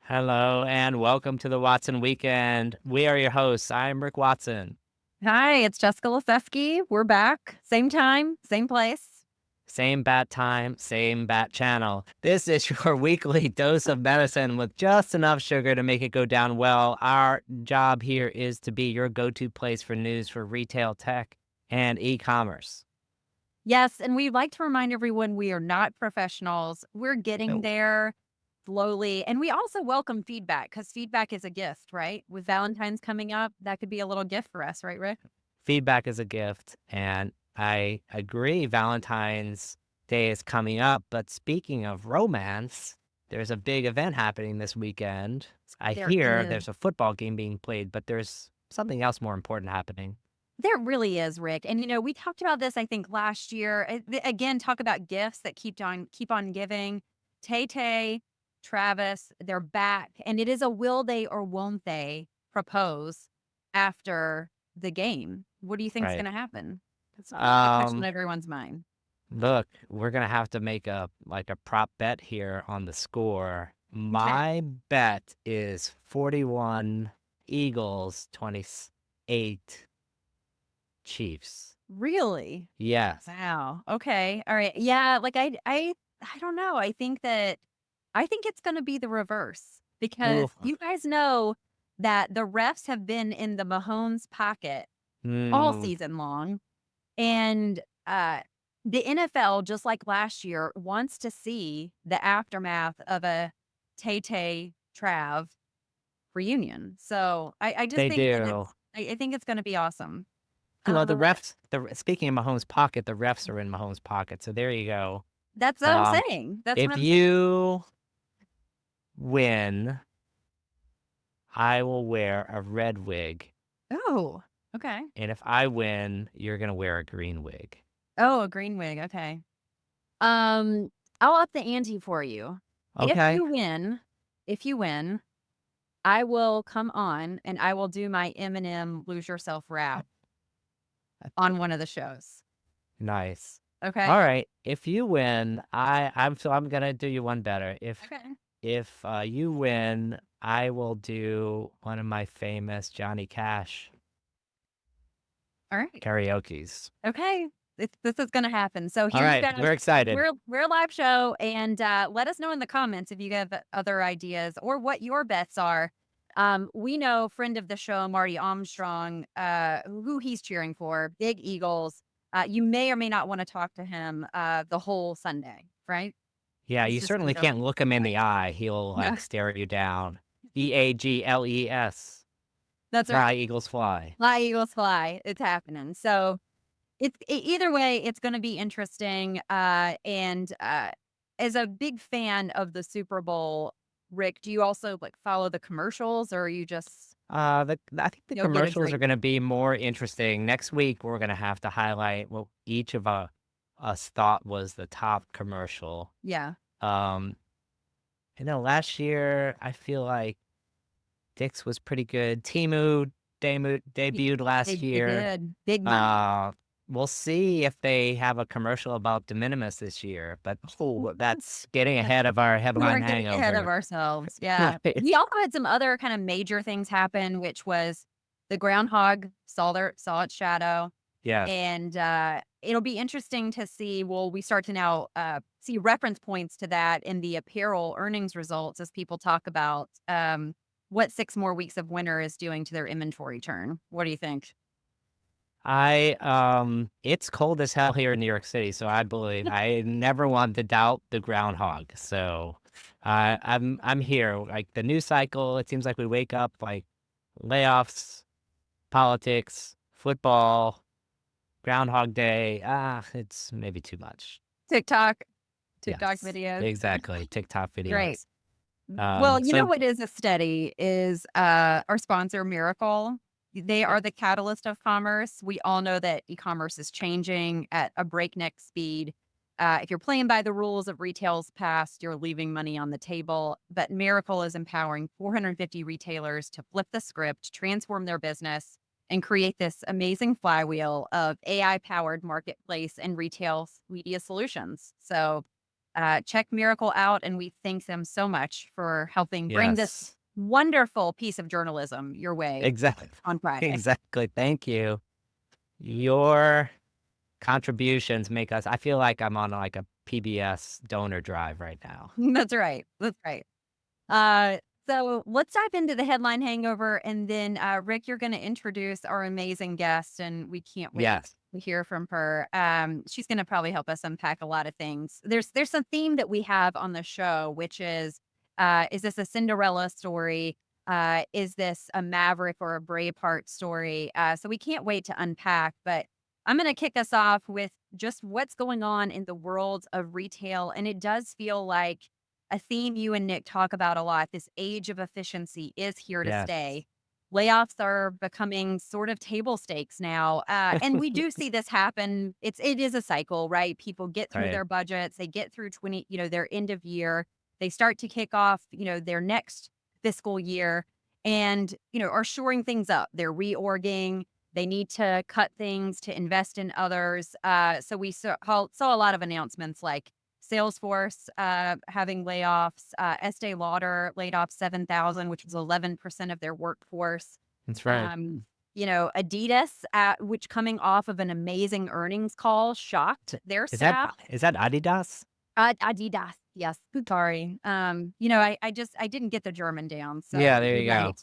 Hello and welcome to the Watson Weekend. We are your hosts. I'm Rick Watson. Hi, it's Jessica Lefevsky. We're back. Same time, same place. Same bat time, same bat channel. This is your weekly dose of medicine with just enough sugar to make it go down well. Our job here is to be your go-to place for news for retail tech and e-commerce. Yes, and we'd like to remind everyone we are not professionals. We're getting No. there slowly. And we also welcome feedback because feedback is a gift, right? With Valentine's coming up, that could be a little gift for us, right, Rick? Feedback is a gift, and I agree Valentine's Day is coming up, but speaking of romance, there's a big event happening this weekend. I There hear is. there's a football game being played, but there's something else more important happening. There really is, Rick. And we talked about this, I think, last year. Again, talk about gifts that keep on giving. Tay Tay, Travis, they're back. And it is a will they or won't they propose after the game. What do you think's Right. gonna happen? It's the question Um, on everyone's mind. Look, we're gonna have to make a prop bet here on the score. Okay. My bet is 41 Eagles, 28 Chiefs. Really? Yes. Wow. Okay. All right. Yeah, like I don't know. I think it's gonna be the reverse Ooh. because you guys know that the refs have been in the Mahomes pocket all Mm. season long. And the NFL, just like last year, wants to see the aftermath of a Tay Tay Trav reunion. So I just They think that do. I think it's gonna be awesome. Well, the Uh, refs speaking of Mahomes' pocket, the refs are in Mahomes' pocket, so there you go. that's what I'm Um, saying. That's what if I'm saying. you win, I will wear a red wig, Oh, okay. and if I win, you're gonna wear a green wig. Oh, a green wig, okay. Um, I'll up the ante for you. If Okay? you win if you win, I will come on and I will do my Eminem Lose Yourself rap on one of the shows, Nice. okay? Alright, if you win, I'm gonna do you one better. Okay. If you win, I will do one of my famous Johnny Cash Alright. karaokes. Okay. This is gonna happen. So here you Alright, go. we're excited. We're a live show, and, let us know in the comments if you have other ideas or what your bets are. We know friend of the show, Marty Armstrong, who he's cheering for, big Eagles. You may or may not wanna talk to him, the whole Sunday, right? Yeah, He's you just gonna certainly go can't look him in the eye. He'll, No, like, stare you down. EAGLES. that's Fly, right. Eagles, fly. Fly, Eagles, fly. It's happening. So either way, it's gonna be interesting, and, as a big fan of the Super Bowl, Rick, do you also, like, follow the commercials, or are you just I think the you'll get a commercials are drink? gonna be more interesting. Next week, we're gonna have to highlight what each of, us thought was the top commercial. Yeah. Um, last year, I feel like Dick's was pretty good. Temu Y debuted last they year. did. Big money. Uh, we'll see if they have a commercial about de minimis this year, but, oh, that's getting ahead of our We're headline getting ahead of hangover. ourselves, yeah. Right. We also had some other kinda major things happen, which was the groundhog saw its shadow. Yes. And, it'll be interesting to see will we start to now, see reference points to that in the apparel earnings results as people talk about, what 6 more weeks of winter is doing to their inventory turn. What do you think? It's cold as hell here in New York City, so I never want to doubt the groundhog. So, I'm here. Like the news cycle, it seems like we wake up like layoffs, politics, football, Groundhog Day. It's maybe too much. TikTok, TikTok Yes, videos. exactly. TikTok Great. videos. Well, you know So what is a steady is, our sponsor, Miracle. They are the catalyst of commerce. We all know that e-commerce is changing at a breakneck speed. If you're playing by the rules of retail's past, you're leaving money on the table. But Miracle is empowering 450 retailers to flip the script, transform their business, and create this amazing flywheel of AI-powered marketplace and retail media solutions. So check Miracle out, and we thank them so much for helping bring this Yes. wonderful piece of journalism your way Exactly. on Friday. Exactly. Thank you. Your contributions make us I feel like I'm on, like, a PBS donor drive right now. That's right. That's right. Uh, so let's dive into the headline hangover, and then Rick, you're going to introduce our amazing guest, and we can't wait Yes. to hear from her. She's going to probably help us unpack a lot of things. There's a theme that we have on the show, which is this a Cinderella story? Is this a Maverick or a Braveheart story? So we can't wait to unpack, but I'm going to kick us off with just what's going on in the world of retail. And it does feel like a theme you and Nick talk about a lot. This age of efficiency is here to Yes. stay. Layoffs are becoming sort of table stakes now. And we do see this happen. It is a cycle, right? People get through Right. their budgets, they get through their end of year, they start to kick off, their next fiscal year and, are shoring things up. They're reorging, they need to cut things to invest in others. So we saw a lot of announcements like Salesforce having layoffs. Estee Lauder laid off 7,000, which was 11% of their workforce. That's right. Um, Adidas, which coming off of an amazing earnings call, shocked their Is that staff. is that Adidas? Adidas, yes. Sorry. I didn't get the German down, Yeah, so there you're you go.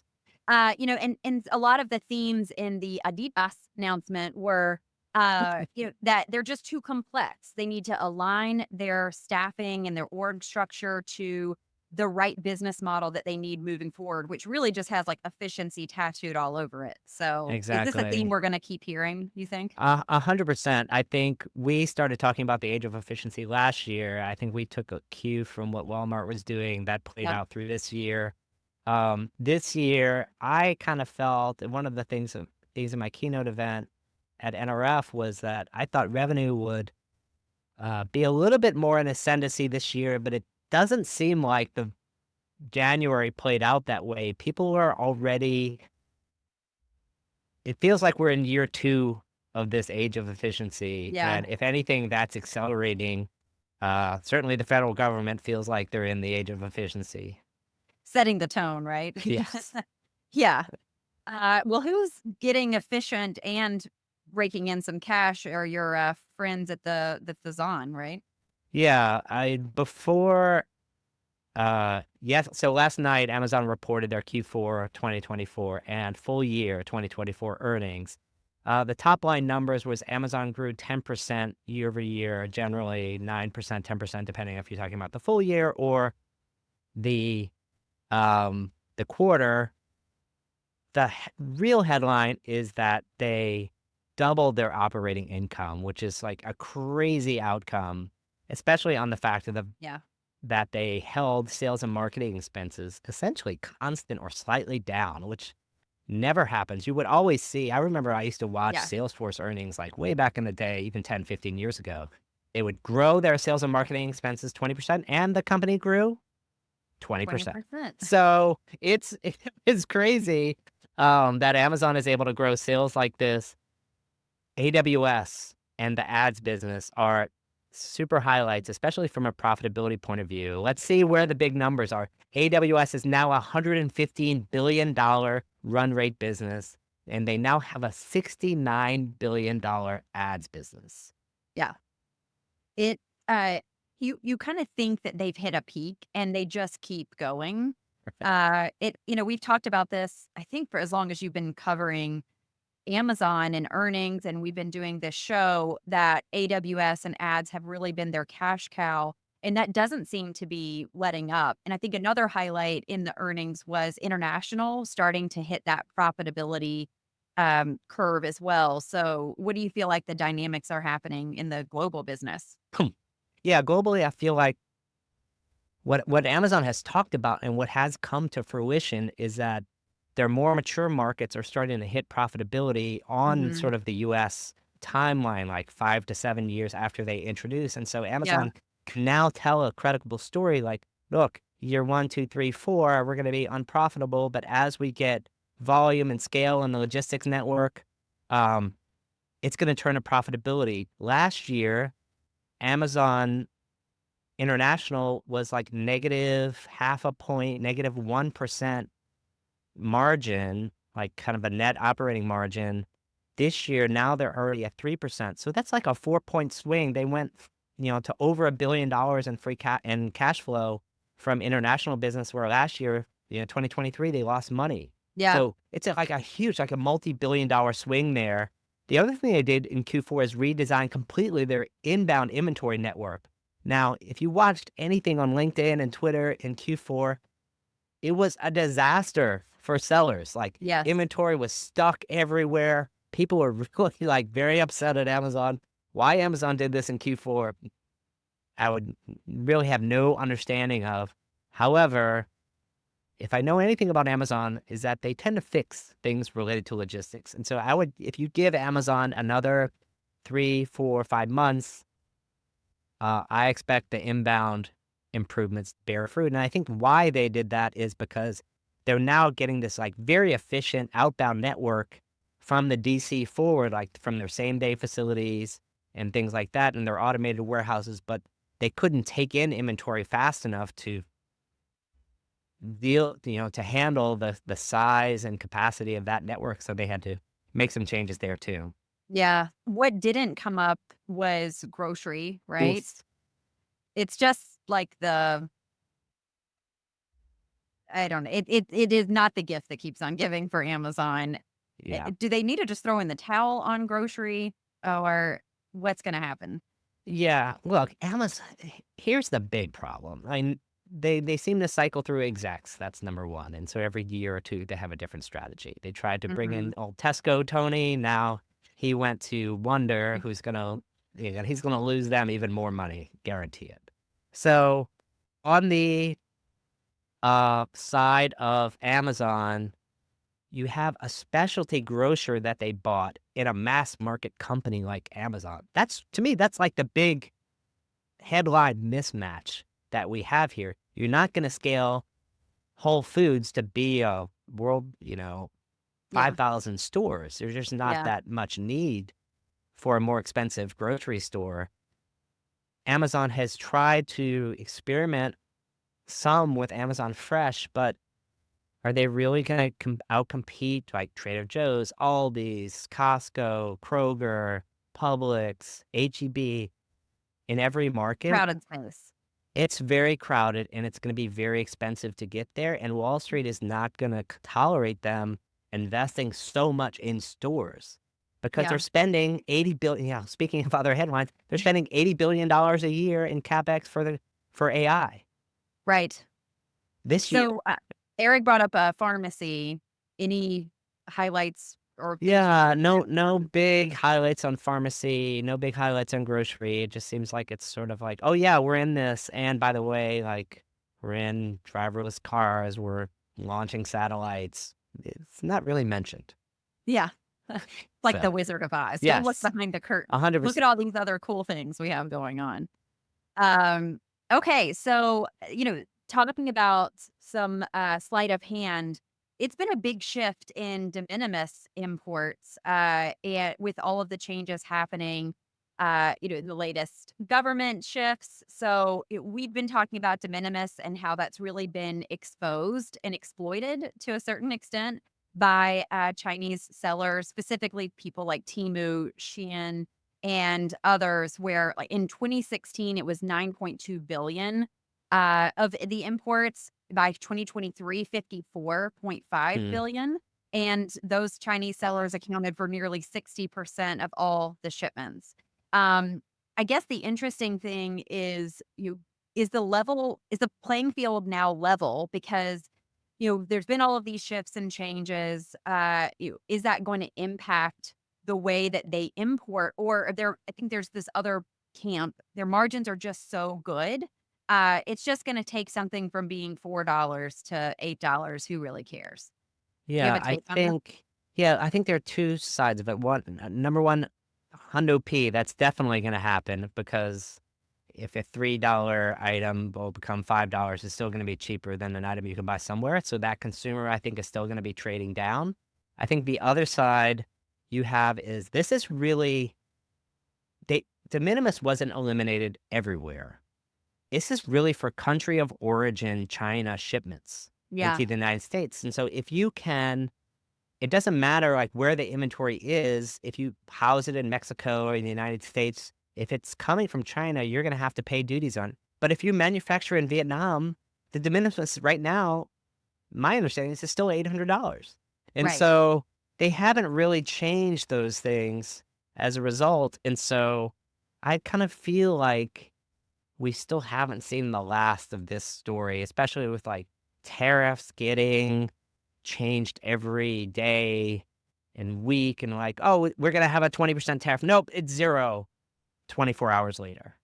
right. And a lot of the themes in the Adidas announcement were, that they're just too complex. They need to align their staffing and their org structure to the right business model that they need moving forward, which really just has like efficiency tattooed all over it. So, is this a theme Exactly. we're going to keep hearing? You think? 100%. I think we started talking about the age of efficiency last year. I think we took a cue from what Walmart was doing that played Yep. out through this year. This year, I kind of felt and one of the things in my keynote event at NRF was that I thought revenue would be a little bit more in ascendancy this year, but it doesn't seem like the January played out that way. People are already It feels like we're in year 2 of this age of efficiency, Yeah. and if anything, that's accelerating. Certainly the federal government feels like they're in the age of efficiency. Setting the tone, right? Yes. Yeah. Well, who's getting efficient and raking in some cash are your friends at the Fazan, right? Yeah, I before yes, so last night, Amazon reported their Q4 2024 and full year 2024 earnings. The top line numbers was Amazon grew 10% year over year, generally 9%, 10%, depending if you're talking about the full year or the the quarter. Real headline is that they doubled their operating income, which is like a crazy outcome, especially on the fact of Yeah. that they held sales and marketing expenses essentially constant or slightly down, which never happens. You would always see I remember I used to watch Yeah. Salesforce earnings like way back in the day, even 10, 15 years ago. They would grow their sales and marketing expenses 20% and the company grew 20%. 20%. So it's crazy that Amazon is able to grow sales like this. AWS and the ads business are super highlights, especially from a profitability point of view. Let's see where the big numbers are. AWS is now a $115 billion run rate business, and they now have a $69 billion ads business. Yeah. It you kind of think that they've hit a peak and they just keep going. We've talked about this, I think, for as long as you've been covering Amazon and earnings, and we've been doing this show that AWS and ads have really been their cash cow, and that doesn't seem to be letting up. And I think another highlight in the earnings was international starting to hit that profitability curve as well. So, what do you feel like the dynamics are happening in the global business? Yeah, globally, I feel like what Amazon has talked about and what has come to fruition is that their more mature markets are starting to hit profitability on Hmm. sort of the US timeline, like 5 to 7 years after they introduce. And so Yeah. Amazon can now tell a credible story like, look, year 1, 2, 3, 4, we're going to be unprofitable. But as we get volume and scale in the logistics network, um, it's going to turn to profitability. Last year, Amazon international was like negative half a point, negative 1% margin, like kind of a net operating margin. This year, now they're already at 3%. So that's like a 4-point swing. They went, to over $1 billion in in cash flow from international business, where last year, 2023, they lost money. Yeah. So it's like a huge, like a multi-billion-dollar swing there. The other thing they did in Q4 is redesign completely their inbound inventory network. Now, if you watched anything on LinkedIn and Twitter in Q4, it was a disaster for sellers. Like, Yes. inventory was stuck everywhere. People were really, like, very upset at Amazon. Why Amazon did this in Q4, I would really have no understanding of. However, if I know anything about Amazon, is that they tend to fix things related to logistics. And so if you give Amazon another 3, 4, 5 months, I expect the inbound improvements to bear fruit. And I think why they did that is because they're now getting this like very efficient outbound network from the DC forward, like from their same day facilities and things like that, and their automated warehouses. But they couldn't take in inventory fast enough to to handle the size and capacity of that network. So they had to make some changes there too. Yeah. What didn't come up was grocery, right? Oof. It's just like I don't know. It is not the gift that keeps on giving for Amazon. Yeah. Do they need to just throw in the towel on grocery, or what's going to happen? Yeah, look, Amazon. Here's the big problem. They seem to cycle through execs. That's number one, and so every year or two they have a different strategy. They tried to bring Hmm. in old Tesco Tony. Now he went to Wonder, who's gonna, he's gonna lose them even more money, guarantee it. So on the side of Amazon, you have a specialty grocer that they bought in a mass market company like Amazon. That's, to me, that's like the big headline mismatch that we have here. You're not going to scale Whole Foods to be a world, Yeah. 5,000 stores. There's just not Yeah. that much need for a more expensive grocery store. Amazon has tried to experiment some with Amazon Fresh, but are they really going to outcompete like Trader Joe's, Aldi's, Costco, Kroger, Publix, HEB in every market? Crowded space. It's very crowded and it's going to be very expensive to get there. And Wall Street is not going to tolerate them investing so much in stores because they're Yeah. spending 80 billion. Yeah, speaking of other headlines, they're spending $80 billion a year in capex for AI Right. this year. So Eric brought up a pharmacy. Any highlights or things you Yeah, see there? no big highlights on pharmacy, no big highlights on grocery. It just seems like it's sort of like, oh yeah, we're in this. And by the way, like we're in driverless cars, we're launching satellites. It's not really mentioned. Yeah. Like the So Wizard of Oz. Don't look yes, behind the curtain. Look at 100%. all these other cool things we have going on. Um, okay, so, talking about some sleight of hand, it's been a big shift in de minimis imports, and with all of the changes happening, the latest government shifts. So we've been talking about de minimis and how that's really been exposed and exploited to a certain extent by Chinese sellers, specifically people like Temu, Shein, and others where like in 2016 it was 9.2 billion of the imports. By 2023 54.5 Hmm. billion, and those Chinese sellers accounted for nearly 60% of all the shipments. um I guess the interesting thing is, is the playing field now level, because there's been all of these shifts and changes. Is that going to impact the way that they import, or are there, I think there's this other camp, their margins are just so good. It's just gonna take something from being $4 to $8. Who really cares? Do you have Yeah, a take on that? I think there are two sides of it. Number one, Hundo P, that's definitely going to happen because if a $3 item will become $5, it's still going to be cheaper than an item you can buy somewhere. So that consumer, I think, is still going to be trading down. I think the other side you have is this is really, de minimis wasn't eliminated everywhere. this is really for country of origin China shipments Yeah. into the United States. And so if you can, it doesn't matter like where the inventory is, if you house it in Mexico or in the United States, if it's coming from China, you're going to have to pay duties on it. But if you manufacture in Vietnam, the de minimis right now, my understanding is it's still $800. And Right. so they haven't really changed those things as a result. And so I kind of feel like we still haven't seen the last of this story, especially with like tariffs getting changed every day and week and like, oh, we're going to have a 20% tariff. Nope, it's 0 24 hours later.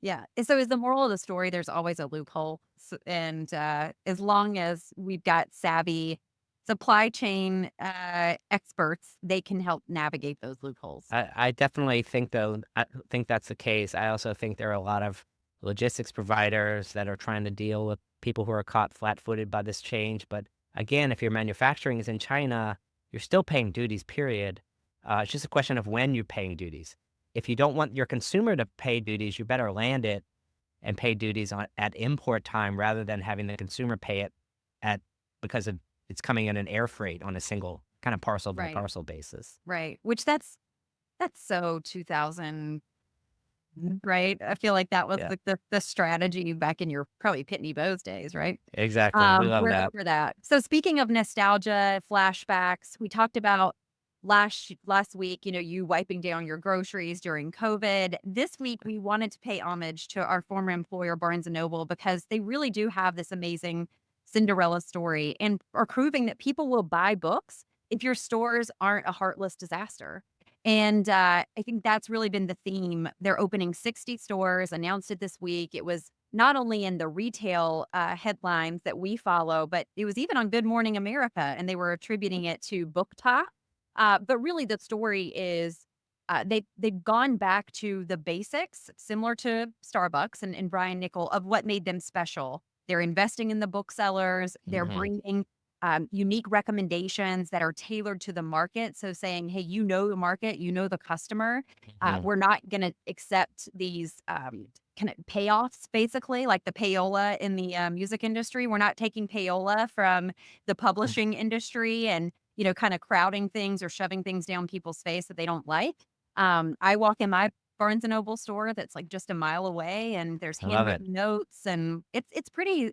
Yeah. And so is the moral of the story there's always a loophole. And as long as we've got savvy supply chain experts, they can help navigate those loopholes. I definitely think though, I think that's the case. I also think there are a lot of logistics providers that are trying to deal with people who are caught flat-footed by this change. But again, if your manufacturing is in China, you're still paying duties, period. It's just a question of when you're paying duties. If you don't want your consumer to pay duties, you better land it and pay duties on at import time rather than having the consumer pay it at because of it's coming in an air freight on a single kind of parcel by Right. parcel basis. Right. Which that's so 2000, right? I feel like that was Yeah, the strategy back in your probably Pitney Bowes days, right? exactly. We love We're that. over that. So speaking of nostalgia, flashbacks, we talked about last week, you wiping down your groceries during COVID. This week we wanted to pay homage to our former employer Barnes& and Noble because they really do have this amazing Cinderella story and are proving that people will buy books if your stores aren't a heartless disaster. And I think that's really been the theme. They're opening 60 stores, announced it this week. It was not only in the retail headlines that we follow, but it was even on Good Morning America, and they were attributing it to book talk. But really, the story is they've gone back to the basics, similar to Starbucks and Brian Nickel, of what made them special. They're investing in the booksellers. They're Mhm, bringing unique recommendations that are tailored to the market. So saying, hey, the market, the customer. mhm. We're not going to accept these kind of payoffs, basically, like the payola in the music industry. We're not taking payola from the publishing industry and, kind of crowding things or shoving things down people's face that they don't like. I walk in my Barnes& and Noble store that's like just a mile away and there's I love it. handwritten notes and it is It's pretty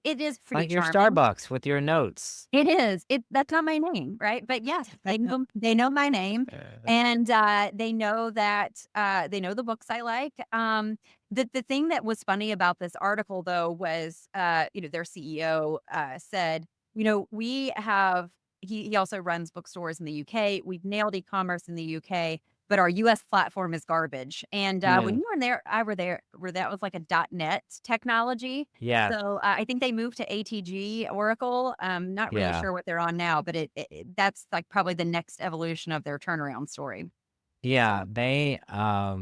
like your charming. Starbucks with your notes. It is. That's not my name, right? But yes, they know my name Uh, and they know that they know the books I like. The thing that was funny about this article though was their CEO said, we have he also runs bookstores in the UK. We've nailed e-commerce in the UK, but our US platform is garbage. And when mm, you were there, I were there where that was like a .NET technology. yeah, So, I think they moved to ATG Oracle. Not really yeah, sure what they're on now, but that's, like, probably the next evolution of their turnaround story. yeah. They are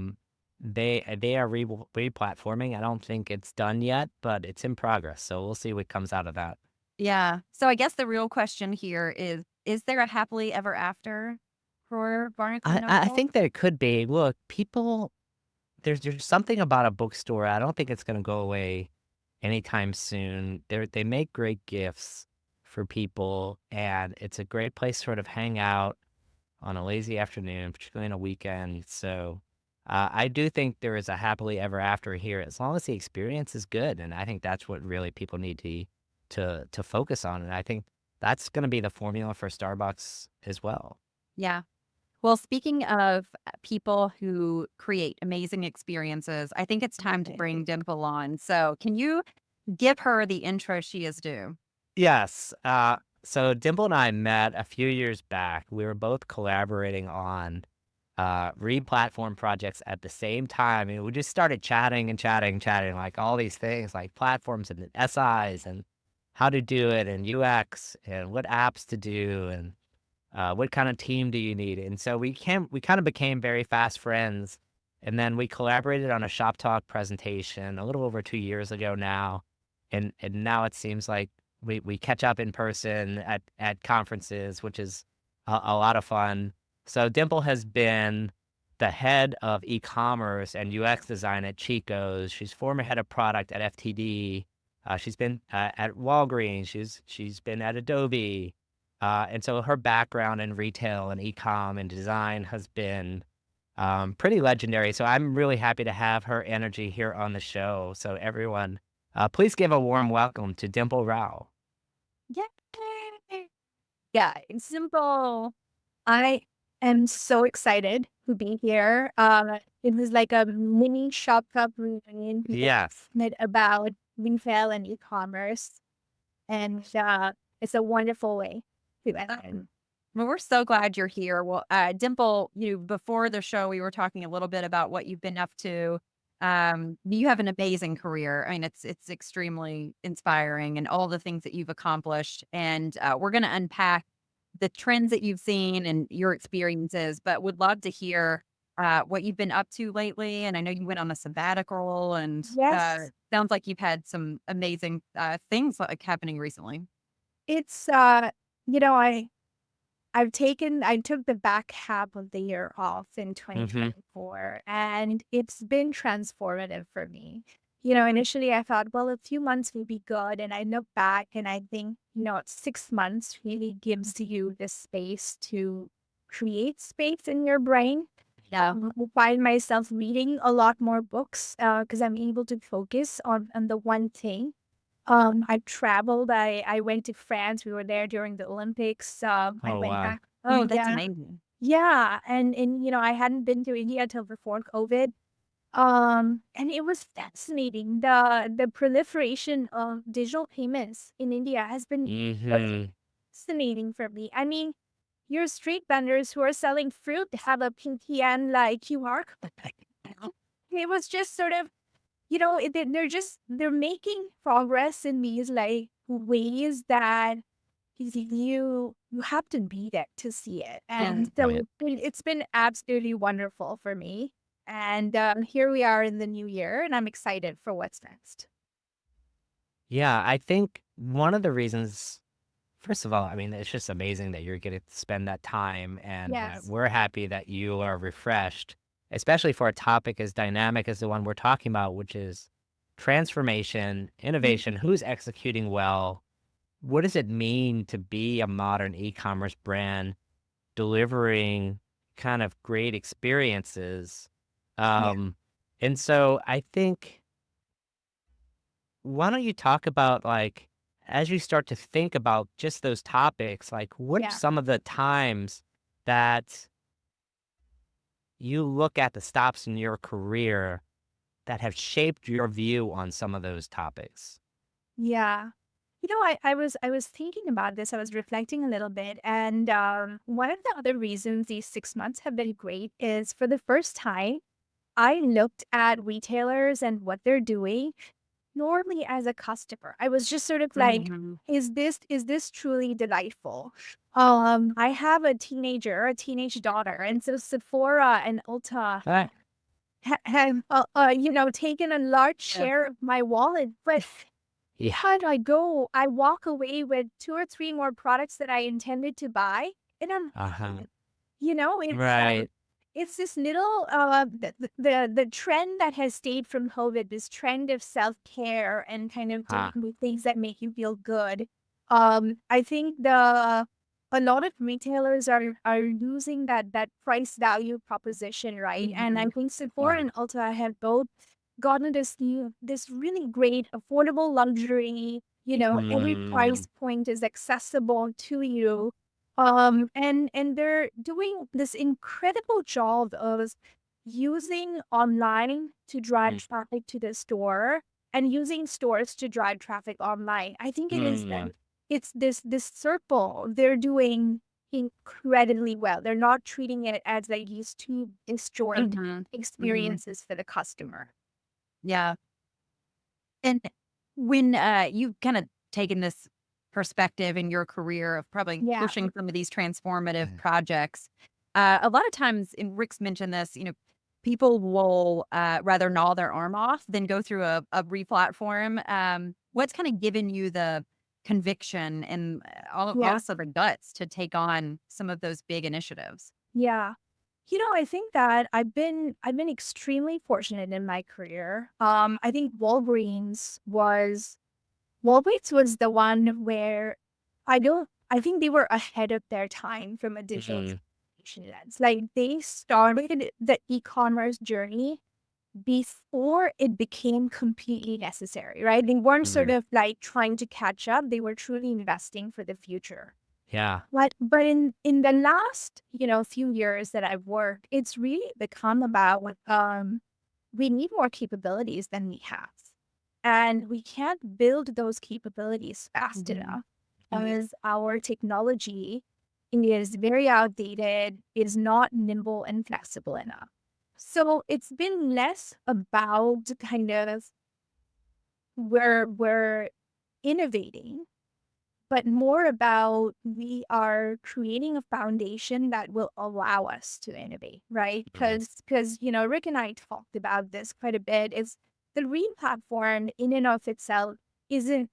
replatforming. I don't think it's done yet, but it's in progress. So we'll see what comes out of that. Yeah. So I guess the real question here is there a happily ever after for Barnes& and I Noble? think there could be. Look, people, there's something about a bookstore. I don't think it's going to go away anytime soon. They make great gifts for people, and it's a great place to sort of hang out on a lazy afternoon, particularly on a weekend. So I do think there is a happily ever after here, as long as the experience is good, and I think that's what really people need to focus on. And I think that's going to be the formula for Starbucks as well. Yeah. Well, speaking of people who create amazing experiences, I think it's time to bring Dimple on. So, can you give her the intro she is due? Yes. So Dimple and I met a few years back. We were both collaborating on re-platform projects at the same time. And we just started chatting and chatting, like all these things, like platforms and SIs and how to do it and UX and what apps to do and what kind of team do you need. And so we kind of became very fast friends. And then we collaborated on a Shop Talk presentation a little over 2 years ago now. And now it seems like we catch up in person at conferences, which is a lot of fun. So Dimple has been the head of e-commerce and UX design at Chico's. She's former head of product at FTD. She's been at Walgreens. She's been at Adobe, and so her background in retail and e-com and design has been pretty legendary. So I'm really happy to have her energy here on the show. So everyone, please give a warm welcome to Dimple Rao. Yay! Yeah, it's simple. I am so excited to be here. It was like a mini shop club reunion Yes. about retail and e-commerce, and it's a wonderful way to end. Well, we're so glad you're here. Well, Dimple, before the show, we were talking a little bit about what you've been up to. You have an amazing career. I mean, it's extremely inspiring, and all the things that you've accomplished. And we're going to unpack the trends that you've seen and your experiences. But would love to hear what you've been up to lately. And I know you went on a sabbatical, and Yes, sounds like you've had some amazing things like happening recently. it's you know, I took the back half of the year off in Hmm. 2024, and it's been transformative for me. Initially I thought, well, a few months will be good. And I look back and I think, 6 months really gives you the space to create space in your brain. Yeah. I find myself reading a lot more books because I'm able to focus on the one thing. I traveled. I went to France. We were there during the Olympics. I Oh, went wow. back. Oh, that's Yeah, amazing. yeah, and I hadn't been to India till before COVID. And it was fascinating. The proliferation of digital payments in India has been Hmm. fascinating for me. I mean, your street vendors who are selling fruit have a PTN like QR code. It was just sort of they're making progress in these like ways that you have to be there to see it. And Oh, yeah. so it's been absolutely wonderful for me. And here we are in the new year, and I'm excited for what's next. Yeah, I think one of the reasons, first of all, I mean, it's just amazing that you're getting to spend that time, and Yes. we're happy that you are refreshed, especially for a topic as dynamic as the one we're talking about, which is transformation, innovation, Mhm. who's executing well, what does it mean to be a modern e-commerce brand delivering kind of great experiences? Yeah. Um, and so I think, why don't you talk about, like, as you start to think about just those topics, like, what are Yeah. some of the times that you look at the stops in your career that have shaped your view on some of those topics? Yeah. I was thinking about this. I was reflecting a little bit, and one of the other reasons these 6 months have been great is for the first time I looked at retailers and what they're doing normally as a customer. I was just sort of like, Mhm. is this truly delightful? I have a teenage daughter, and so Sephora and Ulta Ah, have taken a large Yeah. share of my wallet. But yeah. how do I go? I walk away with two or three more products that I intended to buy, and I'm Uh-huh. you know, Right. it's this little the trend that has stayed from COVID, this trend of self-care and kind of doing Huh. the things that make you feel good. I think a lot of retailers are losing that price value proposition, right? And I Mhm. think Sephora Yeah. and Ulta have both gotten this really great affordable luxury. Every Mm, price point is accessible to you, and they're doing this incredible job of using online to drive mm, traffic to the store and using stores to drive traffic online. I think mm, it's this circle they're doing incredibly well. They're not treating it as like these two disjoint Mhm. Mhm. experiences for the customer. Yeah. And when you've kind of taken this perspective in your career of probably Yeah. pushing some of these transformative mm, projects, a lot of times, and Rick's mentioned this, people will rather gnaw their arm off than go through a replatform. What's kind of given you the conviction and Yeah. also the guts to take on some of those big initiatives? Yeah. I think that I've been extremely fortunate in my career. I think Walgreens was the one where I think they were ahead of their time from a digital Mhm. transformation lens. Like they started the e-commerce journey before it became completely necessary, right? They weren't sort Mhm. of like trying to catch up. They were truly investing for the future. Yeah. But in the last, few years that I've worked, it's really become about we need more capabilities than we have. And we can't build those capabilities fast enough because our technology is very outdated, is not nimble and flexible enough. So it's been less about kind of we're innovating, but more about we are creating a foundation that will allow us to innovate, right? Mhm. Because Rick and I talked about this quite a bit. Is the Read platform in and of itself isn't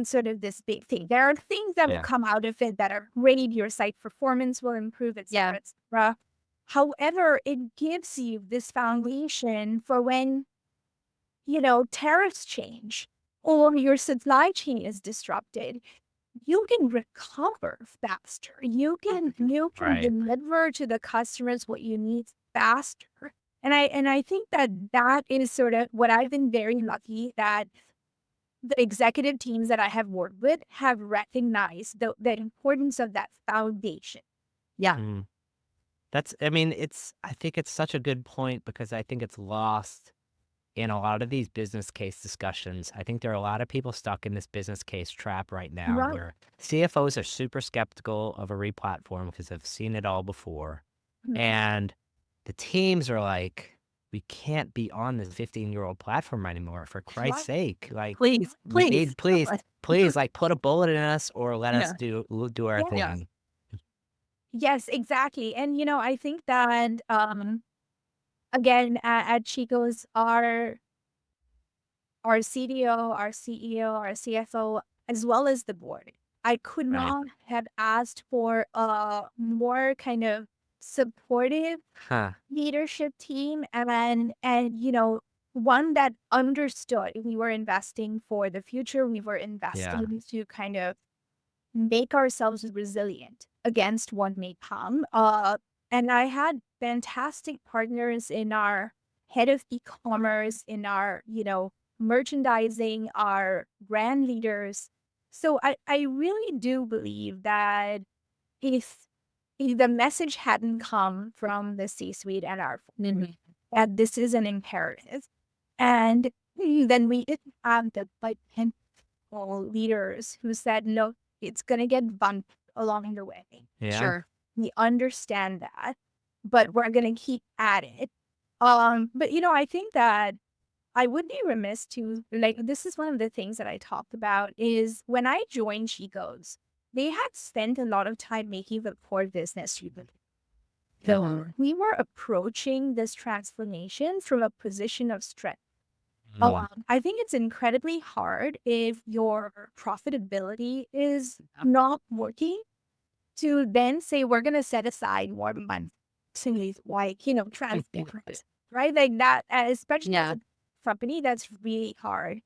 sort of this big thing. There are things that will Yeah. come out of it that are great. Your site performance will improve, et Yeah. cetera, et cetera. However, it gives you this foundation for when tariffs change or your supply chain is disrupted, you can recover faster. You can Right. deliver to the customers what you need faster. And I think that is sort of what I've been very lucky that the executive teams that I have worked with have recognized the importance of that foundation. Yeah. Mhm. I think it's such a good point because I think it's lost in a lot of these business case discussions. I think there are a lot of people stuck in this business case trap right now Right. where CFOs are super skeptical of a replatform because they've seen it all before. Mhm. And the teams are like, we can't be on this 15-year-old platform anymore, for Christ's Right. sake. Like, Please, we please. need, please, please, like, put a bullet in us or let us Yeah. do our Yes. Yeah. thing. Yes, exactly. And I think that again at Chico's our CDO, our CEO, our CFO, as well as the board. I could Right. not have asked for a more kind of supportive Huh. leadership team and one that understood we were investing for the future. We were Yeah. investing to kind of make ourselves resilient against what may come. And I had fantastic partners in our head of e-commerce, in our, merchandising, our brand leaders. So I really do believe that if if the message hadn't come from the C-suite and our Mhm. that this is an imperative, and then we didn't have the like leaders who said, no, it's going to get bumped along the way. Yeah. Sure. We understand that, but we're going to keep at it. But I think that I would be remiss to like, this is one of the things that I talked about is when I joined Chico's, they had spent a lot of time making the core business. So we were approaching this transformation from a position of strength. Mm. I think it's incredibly hard if your profitability is not working to then say we're gonna set aside more money to these like transparent, right? Like that, especially as Yeah. a company, that's really hard.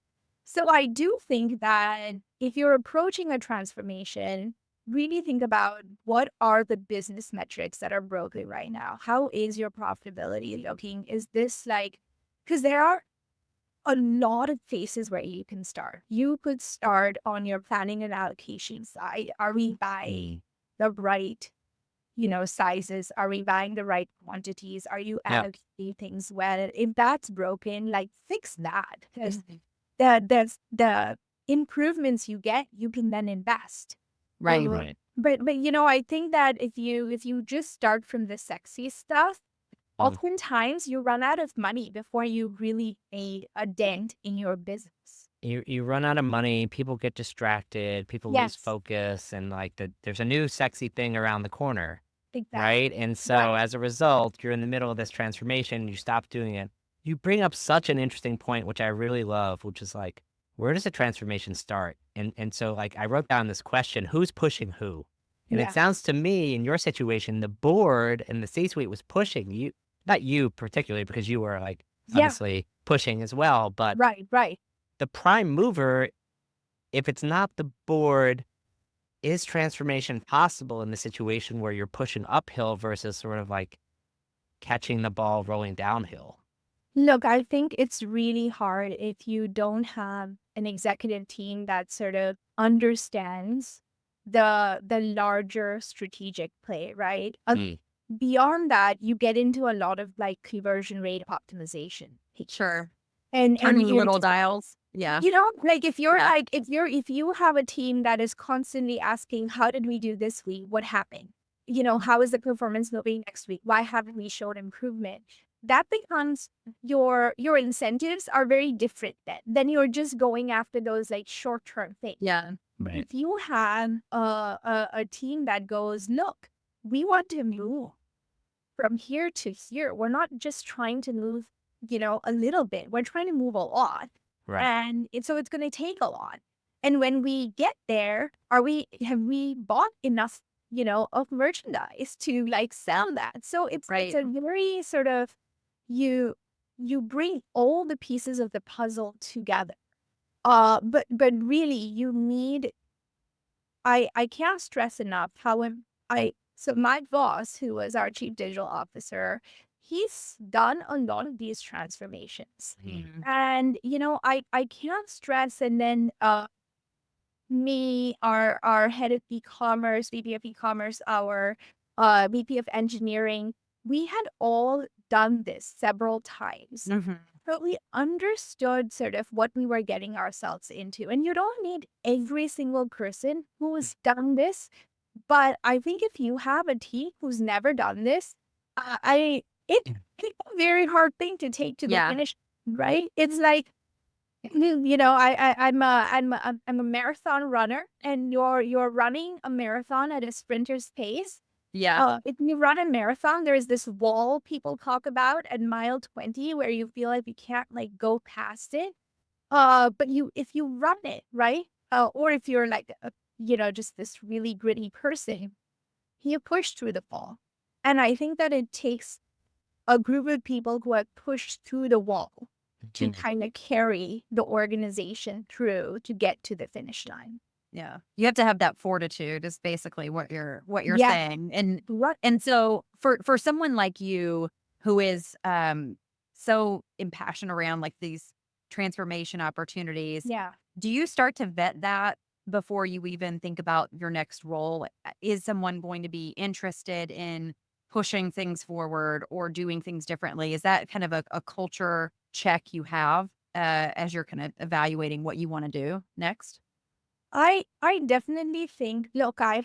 So I do think that if you're approaching a transformation, really think about what are the business metrics that are broken right now. How is your profitability looking? Is this like because there are a lot of places where you can start. You could start on your planning and allocation side. Are we buying Mm. the right, sizes? Are we buying the right quantities? Are you Yeah. allocating things well? If that's broken, like fix that. Because Mhm. the improvements you get, you can then invest. Right. Right. But I think that if you just start from the sexy stuff, Mm. oftentimes you run out of money before you really made a dent in your business. You run out of money, people get distracted, people lose Yes, focus, and like there's a new sexy thing around the corner, exactly. right? And so Right. as a result, you're in the middle of this transformation, you stop doing it. You bring up such an interesting point, which I really love, which is like, where does the transformation start? And so like I wrote down this question, who's pushing who? And it Yeah. sounds to me, in your situation, the board and the C-suite was pushing you, not you particularly, because you were like Yeah. obviously pushing as well, but Right. Right. the prime mover, if it's not the board, is transformation possible in the situation where you're pushing uphill versus sort of like catching the ball rolling downhill? Look, I think it's really hard if you don't have an executive team that sort of understands the larger strategic play, right? Mm, Beyond that, you get into a lot of like conversion rate optimization. Sure. And Turning little dials. Yeah. like if you're Yeah. like if you have a team that is constantly asking, how did we do this week? What happened? How is the performance moving next week? Why haven't we showed improvement? That becomes your incentives are very different then you're just going after those like short-term things. Yeah. right. If you have a team that goes, look, we want to move from here to here. We're not just trying to move, a little bit. We're trying to move a lot. Right. And so it's going to take a lot. And when we get there, have we bought enough, of merchandise to like sell that? So it's Right. a very sort of you bring all the pieces of the puzzle together. But really you need I can't stress enough how so my boss, who was our chief digital officer, he's done a lot of these transformations. Mm, And I can't stress, and then me, our head of e-commerce, VP of e-commerce, our VP of engineering, we had all done this several times. Mhm. But we understood sort of what we were getting ourselves into. And you don't need every single person who has done this. But I think if you have a team who's never done this, it's a very hard thing to take to the Yeah. finish, right? It's like, I'm a marathon runner, and you're running a marathon at a sprinter's pace. Yeah. If you run a marathon, there's this wall people talk about at mile 20 where you feel like you can't like go past it. But if you run it, right? Or if you're like, just this really gritty person, you push through the wall. And I think that it takes a group of people who have pushed through the wall to mm, kind of carry the organization through to get to the finish line. Yeah. You have to have that fortitude is basically what you're Yeah. saying. And What? so for someone like you who is so impassioned around like these transformation opportunities, Yeah. do you start to vet that before you even think about your next role? Is someone going to be interested in pushing things forward or doing things differently? Is that kind of a culture check you have as you're kind of evaluating what you want to do next? I definitely think, look, I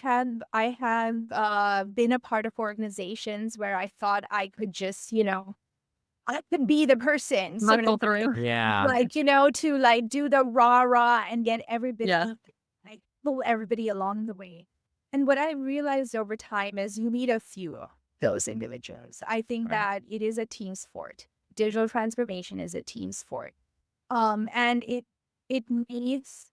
have been a part of organizations where I thought I could just, I could be the person sort Muscle of through. yeah. like, to like do the rah and get everybody Yeah. like pull everybody along the way. And what I realized over time is you need a few of those individuals. I think Right. that it is a team sport. Digital transformation is a team sport. And it needs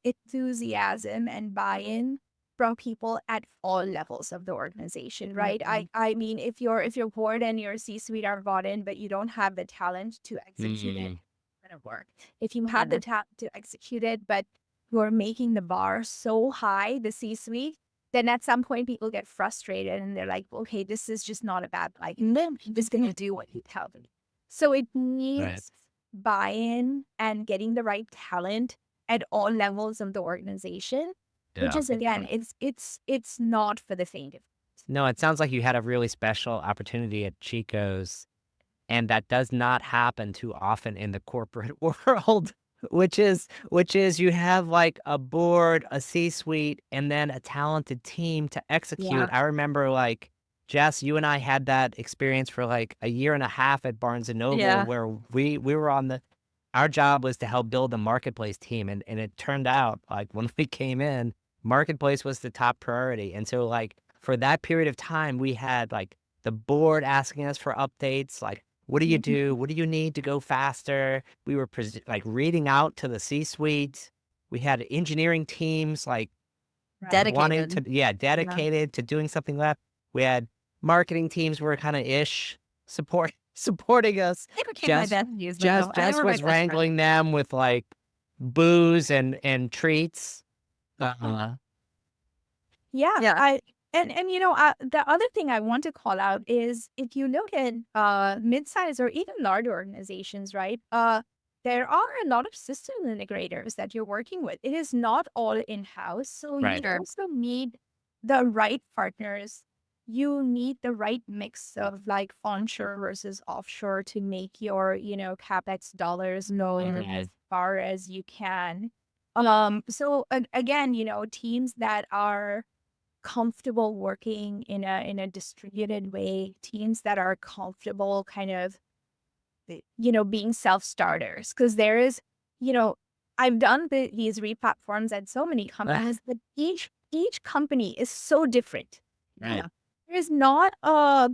enthusiasm and buy-in from people at all levels of the organization, right? Mhm. I mean, if your board and your C-suite are bought in, but you don't have the talent to execute it, Mm, it's gonna work. If you have the talent to execute it, but you're making the bar so high, the C-suite, then at some point people get frustrated and they're like, okay, this is just not about like, I'm just gonna do what you tell me. So it right. needs buy-in and getting the right talent at all levels of the organization, which Yeah. is again, it's not for the faint of No, it sounds like you had a really special opportunity at Chico's, and that does not happen too often in the corporate world, which is you have like a board, a C-suite, and then a talented team to Yeah. execute. I remember like Jess, you and I had that experience for like a year and a half at Barnes and Noble Yeah. where we were on the our job was to help build the marketplace team, and it turned out like when we came in, marketplace was the top priority. And so like for that period of time, we had like the board asking us for updates, like what do you Mhm. do? What do you need to go faster? We were like reading out to the C-suite. We had engineering teams like wanting Dedicated. to, dedicated to doing something left. We had marketing teams were kind of supporting us. They became my Jess, besties, Jess, though. They Jess were my was best friends. wrangling them with like booze and treats. Uh, Yeah, Yeah. and the other thing I want to call out is if you look at mid-size or even large organizations, right? There are a lot of system integrators that you're working with. It is not all in-house, so you Right. Sure. also need the right partners. You need the right mix of like onshore versus offshore to make your, CapEx dollars go Right. as far as you can. So again, teams that are comfortable working in a distributed way, teams that are comfortable kind of being self-starters, because there is you know I've done these replatforms at so many companies, but each company is so different. Right. There's not a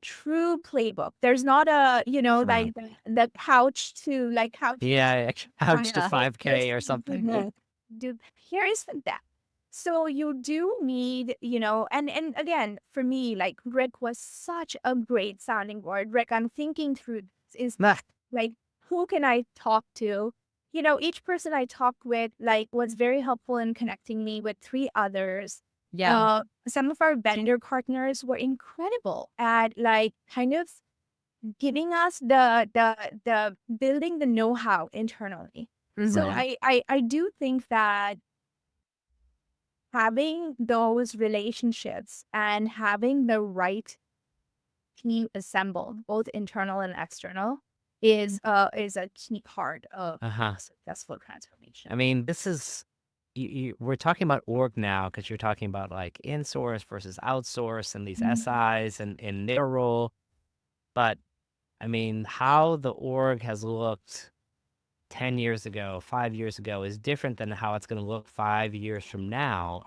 true playbook. There's not a like the couch to like couch Yeah, couch to Yeah. 5K or something. do here isn't that. So you do need, and again, for me, like Rick was such a great sounding board. Rick, I'm thinking through this is Nah, like, who can I talk to? Each person I talked with, like, was very helpful in connecting me with three others. Yeah. Some of our vendor partners were incredible at like kind of giving us the building the know-how internally. So Mhm. I do think that having those relationships and having the right team assembled, both internal and external, is a key part of uh-huh. successful transformation. I mean, this is we're talking about org now because you're talking about like insource versus outsource and these SIs and their role. But I mean, how the org has looked 10 years ago, 5 years ago is different than how it's going to look 5 years from now.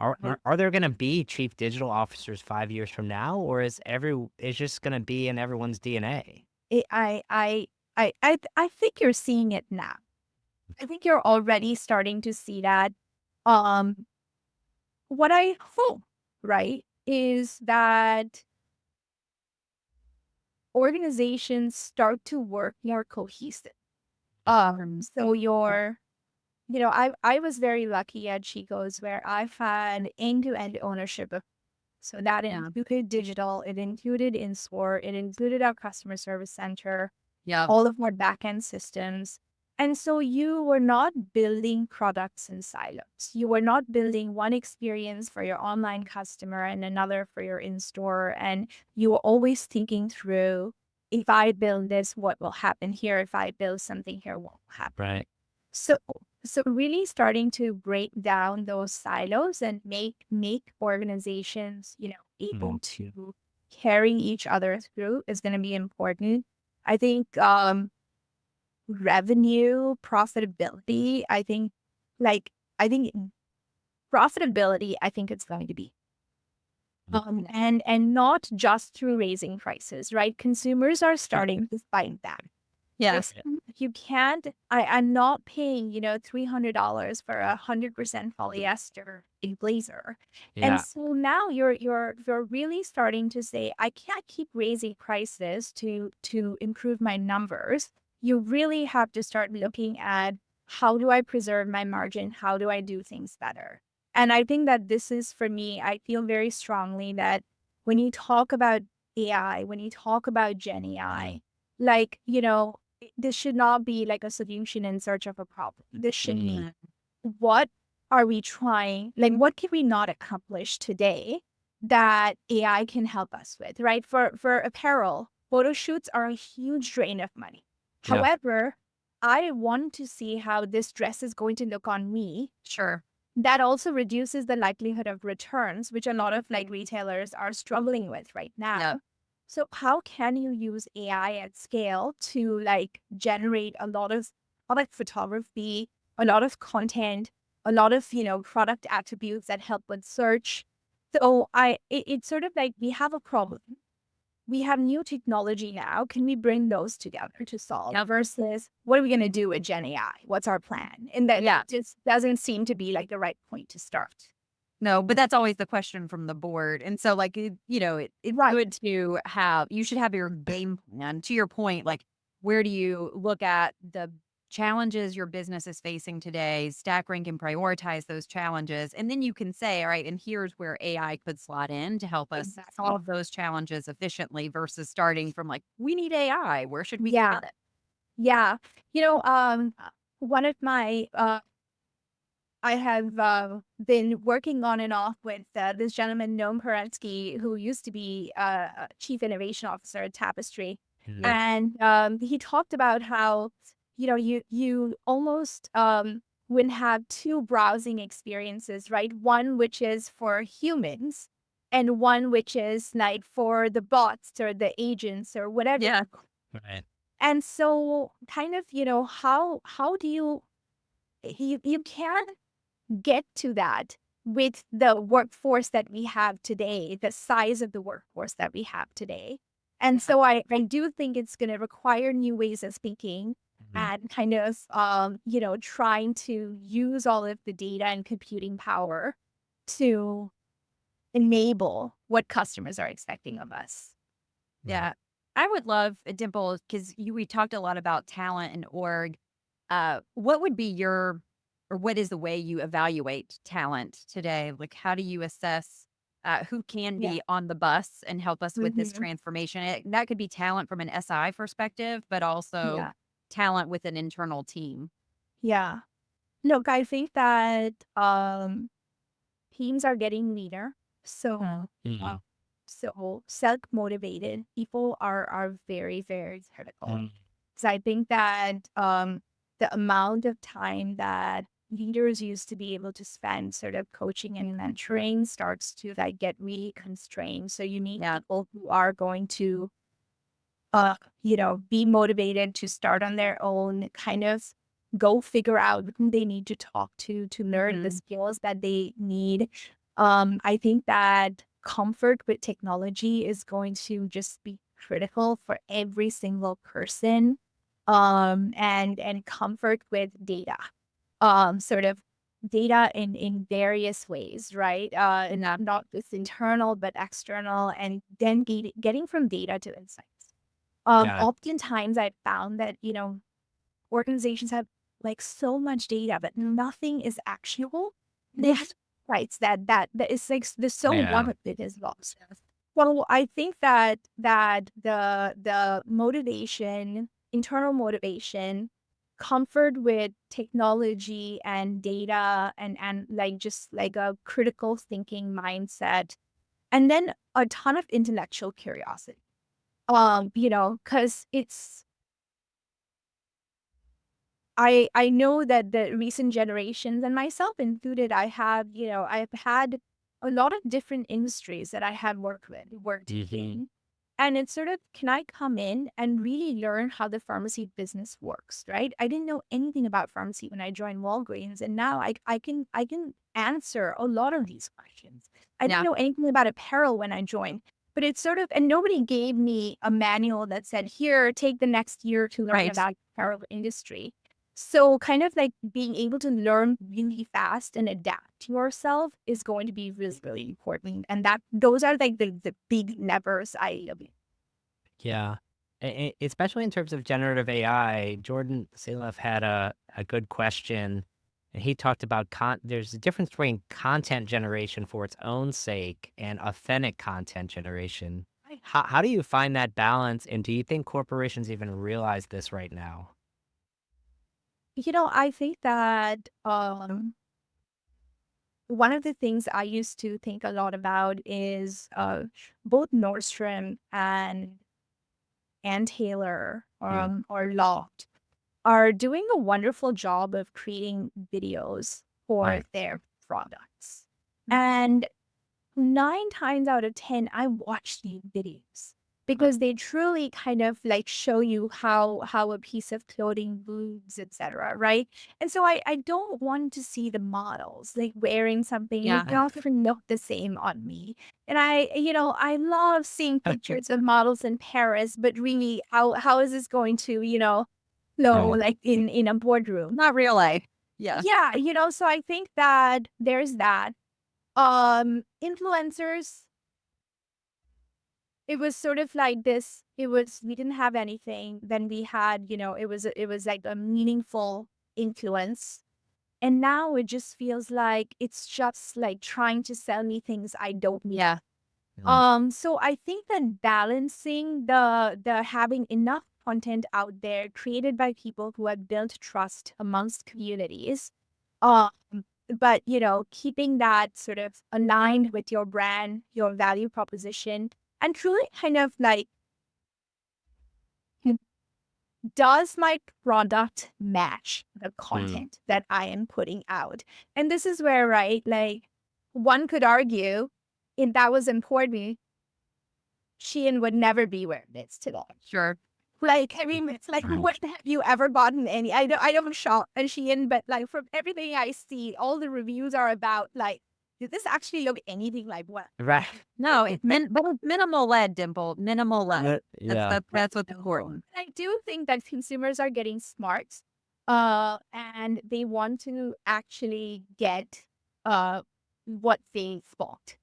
Are there going to be chief digital officers 5 years from now, or is just going to be in everyone's DNA? I think you're seeing it now. I think you're already starting to see that. Um, what I hope, right, is that organizations start to work more cohesive. So I was very lucky at Chico's where I've had end-to-end ownership of, so that Yeah. included digital, it included in-store, it included our customer service center, Yeah. all of our back-end systems. And so you were not building products in silos. You were not building one experience for your online customer and another for your in-store. And you were always thinking through, if I build this, what will happen here? If I build something here, what will happen? Right. So really starting to break down those silos and make organizations, able to carry each other through is going to be important. I think revenue, profitability, I think profitability, I think it's going to be. And not just through raising prices, right? Consumers are starting to find that. Yes. You can't, I'm not paying, $300 for 100% polyester a blazer. And Yeah. so now you're really starting to say, I can't keep raising prices to improve my numbers. You really have to start looking at, how do I preserve my margin? How do I do things better? And I think that this is, for me, I feel very strongly that when you talk about AI, when you talk about Gen AI, like, this should not be like a solution in search of a problem. This should be, what are we trying, like, what can we not accomplish today that AI can help us with, right? For apparel, photo shoots are a huge drain of money. Yeah. However, I want to see how this dress is going to look on me. Sure. That also reduces the likelihood of returns, which a lot of like retailers are struggling with right now. Yeah. So how can you use AI at scale to like generate a lot of product photography, a lot of content, a lot of, product attributes that help with search? So it's sort of like, we have a problem. We have new technology now. Can we bring those together to solve? Versus, what are we going to do with Gen AI? What's our plan? And that just doesn't seem to be like the right point to start. No, but that's always the question from the board. And so like, it's Right. good to have, you should have your game plan. To your point, like, where do you look at the challenges your business is facing today, stack rank and prioritize those challenges. And then you can say, all right, and here's where AI could slot in to help us Exactly. solve those challenges efficiently versus starting from like, we need AI. Where should we Yeah. get it? Yeah. One of my I have been working on and off with this gentleman, Noam Perensky, who used to be chief innovation officer at Tapestry. Mhm. And he talked about how, you almost would have two browsing experiences, right? One which is for humans and one which is like for the bots or the agents or whatever. Yeah. Right. And so kind of, how do you can get to that with the workforce that we have today, the size of the workforce that we have today. And so I do think it's going to require new ways of thinking Mhm. and kind of, trying to use all of the data and computing power to enable what customers are expecting of us. Right. Yeah. I would love, Dimple, because we talked a lot about talent and org. What would be or what is the way you evaluate talent today? Like, how do you assess who can Yeah. be on the bus and help us with this Hmm. transformation? That could be talent from an SI perspective, but also Yeah. talent with an internal team. Yeah. Look, I think that teams are getting leaner. So, uh, Mhm. so self-motivated people are very, very critical. Mhm. So I think that the amount of time that leaders used to be able to spend sort of coaching and mentoring starts to like get really constrained. So you need people who are going to be motivated to start on their own, kind of go figure out who they need to talk to learn the Mhm. skills that they need. I think that comfort with technology is going to just be critical for every single person. And comfort with data. Sort of data in various ways, right? And not just internal but external, and then getting from data to insights. Got it. Oftentimes I've found that, organizations have like so much data, but nothing is actionable. They have rights that is like the so Yeah. one of it is lost. Well, I think that the motivation, internal motivation, comfort with technology and data and like just like a critical thinking mindset, and then a ton of intellectual curiosity. Because I know that the recent generations, and myself included, I've had a lot of different industries that I have worked Mhm. in. And it's sort of, can I come in and really learn how the pharmacy business works, right? I didn't know anything about pharmacy when I joined Walgreens, and now I can answer a lot of these questions. I didn't Yeah. know anything about apparel when I joined, but it's sort of, and nobody gave me a manual that said, here, take the next year to learn Right. about the apparel industry. So kind of like being able to learn really fast and adapt to yourself is going to be really, really important. And those are like the big levers I Yeah. Especially in terms of generative AI, Jordan Salef had a good question, and he talked about there's a difference between content generation for its own sake and authentic content generation. How do you find that balance, and do you think corporations even realize this right now? I think that one of the things I used to think a lot about is both Nordstrom and Taylor Mm. or Loft are doing a wonderful job of creating videos for Right. their products. And 9 times out of 10, I watch these videos because they truly kind of like show you how a piece of clothing moves, etc. Right? And so I don't want to see the models like wearing something. Yeah. It doesn't look the same on me. And I love seeing pictures of models in Paris, but really, how is this going to, flow Right. like in a boardroom? Not real life. Yeah. Yeah, so I think that there's that. Influencers, it was sort of like this. It was, we didn't have anything. Then we had, it was like a meaningful influence. And now it just feels like it's just like trying to sell me things I don't need. Yeah. So I think that balancing the having enough content out there created by people who have built trust amongst communities, um, but keeping that sort of aligned with your brand, your value proposition, and truly kind of like, does my product match the Mm. content that I am putting out? And this is where, right, like one could argue if that was important, Shein would never be where it is today. Sure. Like, I mean, it's like, Right. what have you ever gotten any? I don't shop at Shein, but like from everything I see, all the reviews are about like, did this actually look anything like what? Right. No, but it's minimal lead, Dimple. Minimal lead. Yeah. That's what's important. I do think that consumers are getting smart, and they want to actually get what they bought.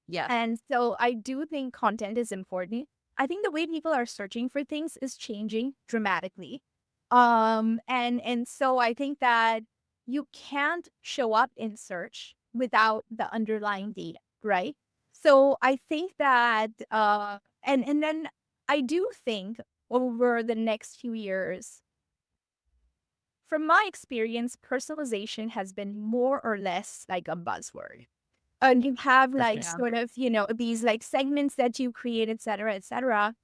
Yes. And so I do think content is important. I think the way people are searching for things is changing dramatically. And so I think that you can't show up in search without the underlying data, right? So I think that and then I do think over the next few years, from my experience, personalization has been more or less like a buzzword. And you have like Yeah. sort of, these like segments that you create, et cetera, et cetera.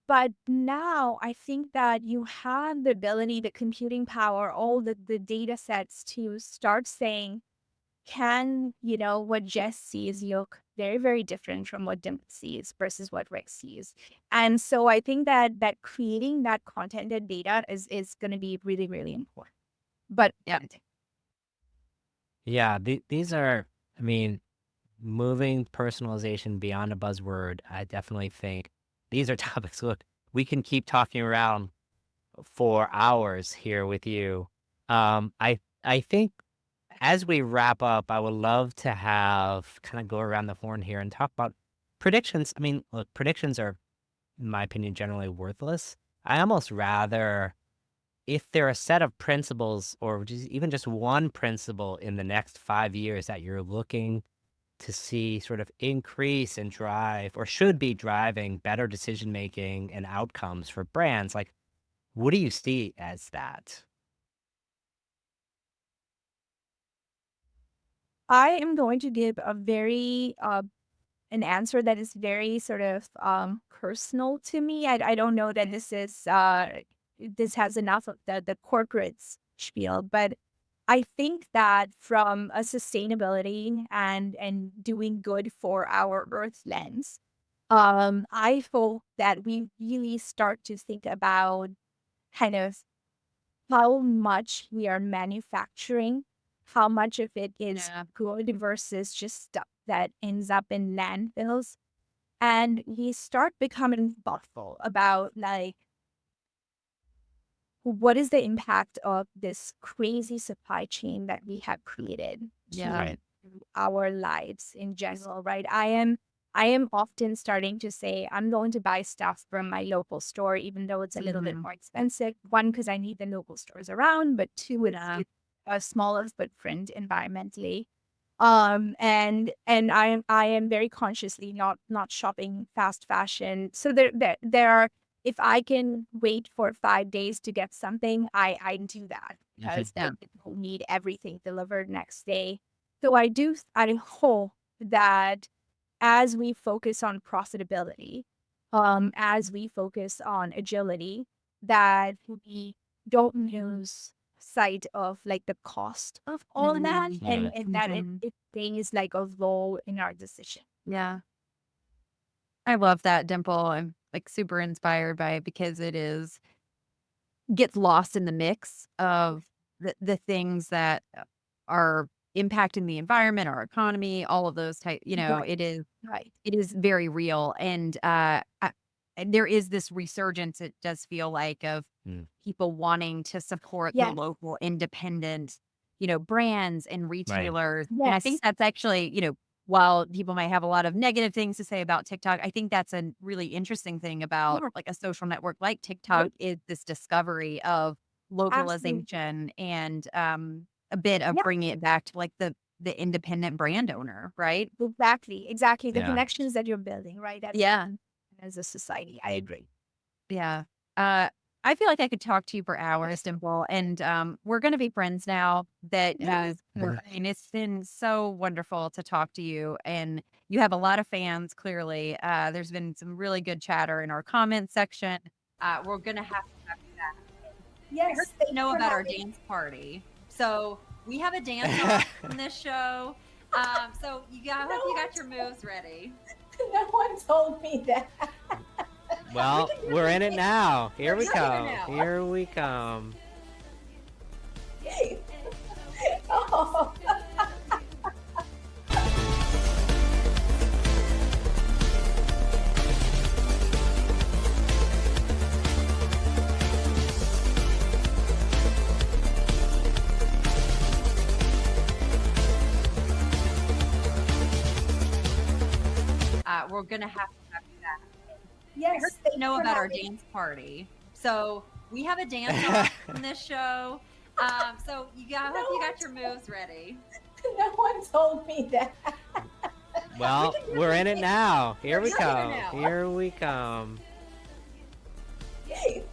But now I think that you have the ability, the computing power, all the data sets to start saying, can, what Jess sees look very, very different from what Dimple sees versus what Rex sees. And so I think that creating that content and data is going to be really, really important. But Yeah. Yeah. These are, I mean, moving personalization beyond a buzzword. I definitely think these are topics. Look, we can keep talking around for hours here with you. I think as we wrap up, I would love to have kind of go around the horn here and talk about predictions. I mean, look, predictions are, in my opinion, generally worthless. I almost rather, if there are a set of principles or even just one principle in the next 5 years that you're looking to see sort of increase and drive or should be driving better decision making and outcomes for brands, like what do you see as that? I am going to give a very an answer that is very sort of personal to me. I don't know that this has enough of the corporate spiel, but I think that from a sustainability and doing good for our Earth lens, I hope that we really start to think about kind of how much we are manufacturing, how much of it is Yeah. good versus just stuff that ends up in landfills. And we start becoming thoughtful about like, what is the impact of this crazy supply chain that we have created Yeah. to Right. our lives in general, right? I am often starting to say I'm going to buy stuff from my local store, even though it's a little bit more expensive. One, because I need the local stores around, but two, it's a smaller footprint environmentally. And I am very consciously not shopping fast fashion. So there are, if I can wait for 5 days to get something, I do that because I don't need everything delivered next day. So I hope that as we focus on profitability, as we focus on agility, that we don't lose sight of like the cost of all that, and that it plays like a role in our decision. Yeah. I love that, Dimple. I'm like super inspired by it because it is gets lost in the mix of the things that are impacting the environment, our economy, all of those type, Right. it Right. is very real. And and there is this resurgence, it does feel like, of Mm. people wanting to support the Yes. local independent, brands and Right. retailers. And I Yes. think that's actually, while people might have a lot of negative things to say about TikTok, I think that's a really interesting thing about like a social network like TikTok is this discovery of Absolutely. localization and a bit of Yeah, bringing it back to like the independent brand owner, right? exactly. Exactly. The Yeah. connections that you're building, right? Yeah. As a society. I agree. Yeah. Uh, I feel like I could talk to you for hours, Dimple, and we're going to be friends now. I mean, it's been so wonderful to talk to you, and you have a lot of fans. Clearly, there's been some really good chatter in our comment section. We're going to have to have you back. I heard Yes, thank you you know for about our having me. dance party, so we have a dance off on this show. So I No hope you one got your told, moves ready. no one told me that. We Well, can do we're some in it dance. now. Here we You're here come. now. Here we come. Yay. Oh. We're going to have to have you back. I Yes, heard thank you you know for about our having me. dance party. So we have a dance off on this show. I hope No you one got your told, moves ready. no one told me that. We Well, can do we're some in it dance. now. Here we You're here come. now. Here we come. Yay.